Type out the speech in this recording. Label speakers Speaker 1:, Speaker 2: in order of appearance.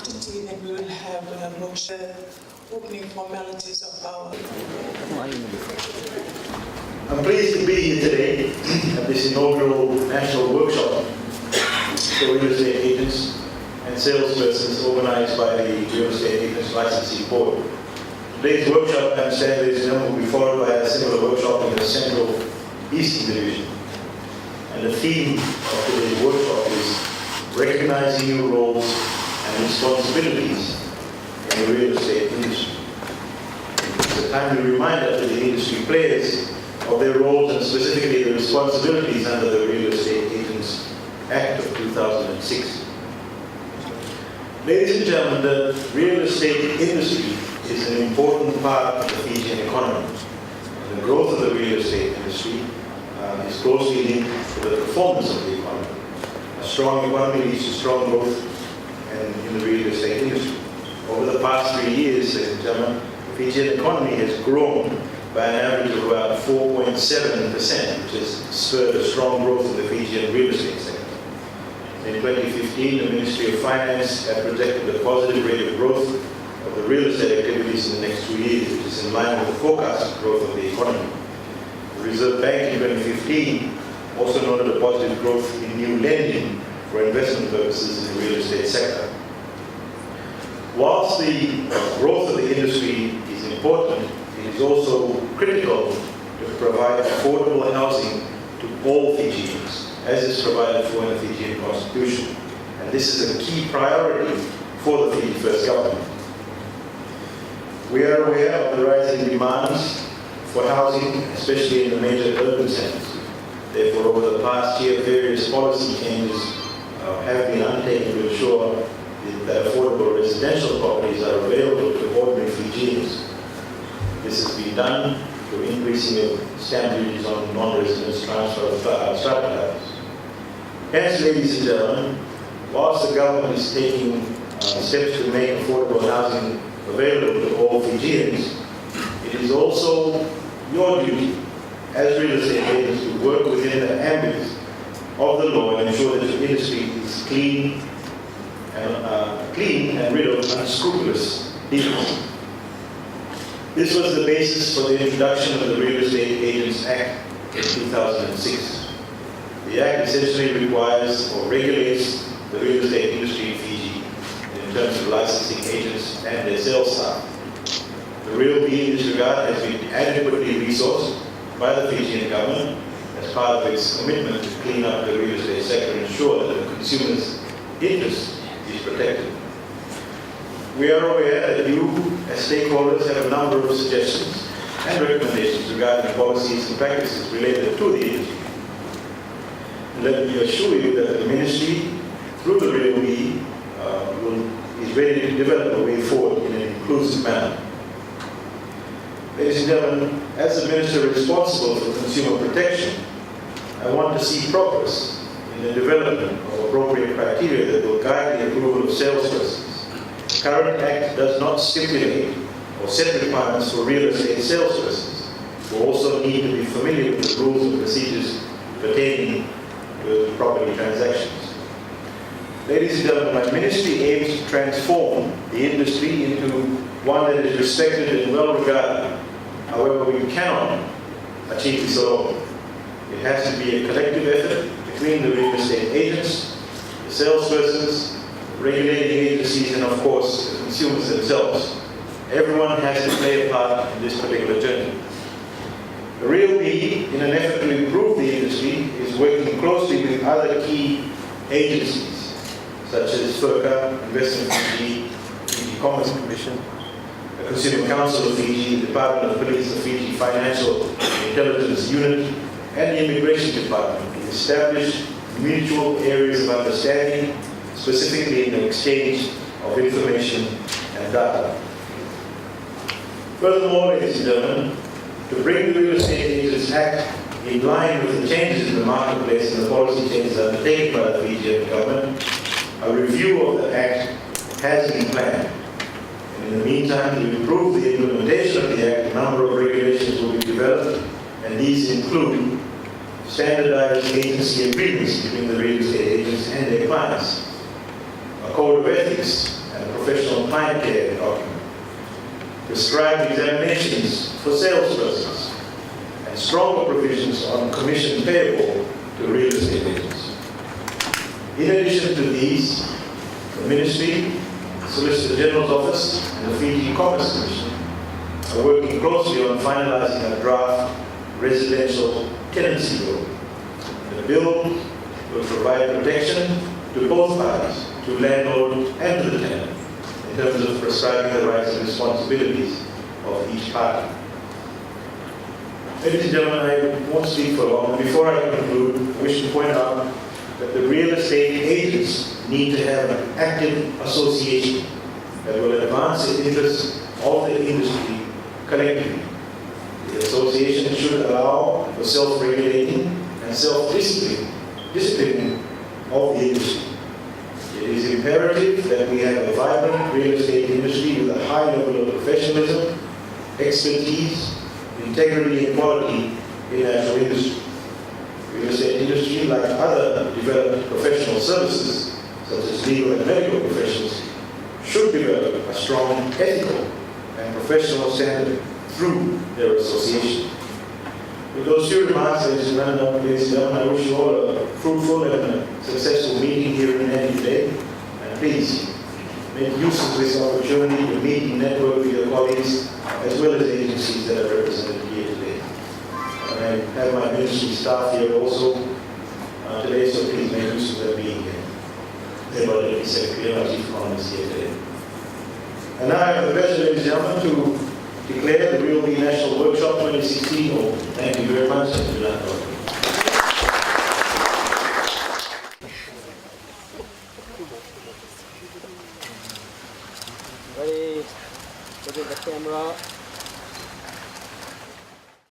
Speaker 1: entity, and we will have opening formalities of our.
Speaker 2: I'm pleased to be here today at this inaugural national workshop for real estate agents and salespersons organized by the Real Estate Agents Licensing Board. Today's workshop, I understand, ladies and gentlemen, will be followed by a similar workshop in the Central Eastern Division. And the theme of today's workshop is recognizing new roles and responsibilities in the real estate industry. It's a timely reminder to the industry players of their roles and specifically the responsibilities under the Real Estate Agents Act of 2006. Ladies and gentlemen, the real estate industry is an important part of the Fijian economy. And the growth of the real estate industry is closely linked to the performance of the economy. A strong economy leads to strong growth in the real estate industry. Over the past 3 years, ladies and gentlemen, the Fijian economy has grown by an average of about 4.7%, which has spurred a strong growth in the Fijian real estate sector. In 2015, the Ministry of Finance had projected a positive rate of growth of the real estate activities in the next 2 years, which is in line with the forecasted growth of the economy. The Reserve Bank in 2015 also noted a positive growth in new lending for investment purposes in the real estate sector. Whilst the growth of the industry is important, it is also critical to provide affordable housing to all Fijians, as is provided for in the Fijian Constitution. And this is a key priority for the Fiji First government. We are aware of the rising demands for housing, especially in the major urban centers. Therefore, over the past year, various policy changes have been undertaken to ensure that affordable residential properties are available to ordinary Fijians. This has been done through increasing of stamp duties on non-residents transfer of strata titles. Hence, ladies and gentlemen, whilst the government is taking steps to make affordable housing available to all Fijians, it is also your duty as real estate agents to work within the ambit of the law and ensure that the industry is clean and rid of unscrupulous dealers. This was the basis for the introduction of the Real Estate Agents Act in 2006. The Act essentially requires or regulates the real estate industry in Fiji in terms of licensing agents and their sales staff. The Real B in this regard has been adequately resourced by the Fijian government as part of its commitment to clean up the real estate sector and ensure that the consumer's interest is protected. We are aware that you, as stakeholders, have a number of suggestions and recommendations regarding policies and practices related to the industry. Let me assure you that the Ministry, through the Real B, is ready to develop a way forward in an inclusive manner. Ladies and gentlemen, as the Minister responsible for consumer protection, I want to see progress in the development of appropriate criteria that will guide the approval of salespersons. The current Act does not stipulate or set requirements for real estate salespersons, who also need to be familiar with the rules and procedures pertaining to property transactions. Ladies and gentlemen, my ministry aims to transform the industry into one that is respected and well regarded. However, we cannot achieve this alone. It has to be a collective effort between the real estate agents, the salespersons, regulating agencies, and of course, the consumers themselves. Everyone has to play a part in this particular journey. The Real B, in an effort to improve the industry, is working closely with other key agencies, such as FIRCA, Investment Fiji, Fiji Commerce Commission, the Consumer Council of Fiji, the Department of Police of Fiji Financial Intelligence Unit, and the Immigration Department to establish mutual areas of understanding, specifically in the exchange of information and data. Furthermore, ladies and gentlemen, to bring the Real Estate Agents Act in line with the changes in the marketplace and the policy changes undertaken by the Fijian government, a review of the Act has been planned. And in the meantime, to improve the implementation of the Act, a number of regulations will be developed, and these include standardized agency agreements between the real estate agents and their clients, a code of ethics and a professional client care document, prescribed examinations for salespersons, and stronger provisions on commission payable to real estate agents. In addition to these, the Ministry, the Solicitor General's Office, and the Fiji Commerce Commission are working closely on finalizing a draft residential tenancy bill. The bill will provide protection to both parties, to landlord and to the tenant, in terms of prescribing the rights and responsibilities of each party. Ladies and gentlemen, I won't speak for long. Before I conclude, I wish to point out that the real estate agents need to have an active association that will advance the interests of the industry collectively. The association should allow for self-regulating and self-disciplining of the industry. It is imperative that we have a vibrant real estate industry with a high level of professionalism, expertise, integrity, and quality in our industry. Real estate industry, like other developed professional services, such as legal and medical professions, should develop a strong ethical and professional standard through their association. With those few remarks, ladies and gentlemen, I wish you all a fruitful and successful meeting here in Nadi today. And please, make use of this opportunity to meet and network with your colleagues, as well as agencies that are represented here today. And I have my ministry staff here also today, so please make use of their being here. Everybody, Secretary, our Chief Economist here today. And now I have the pleasure, ladies and gentlemen, to declare the Real Be National Workshop 2016 open. Thank you very much, and good night.
Speaker 3: Ready? Look at the camera.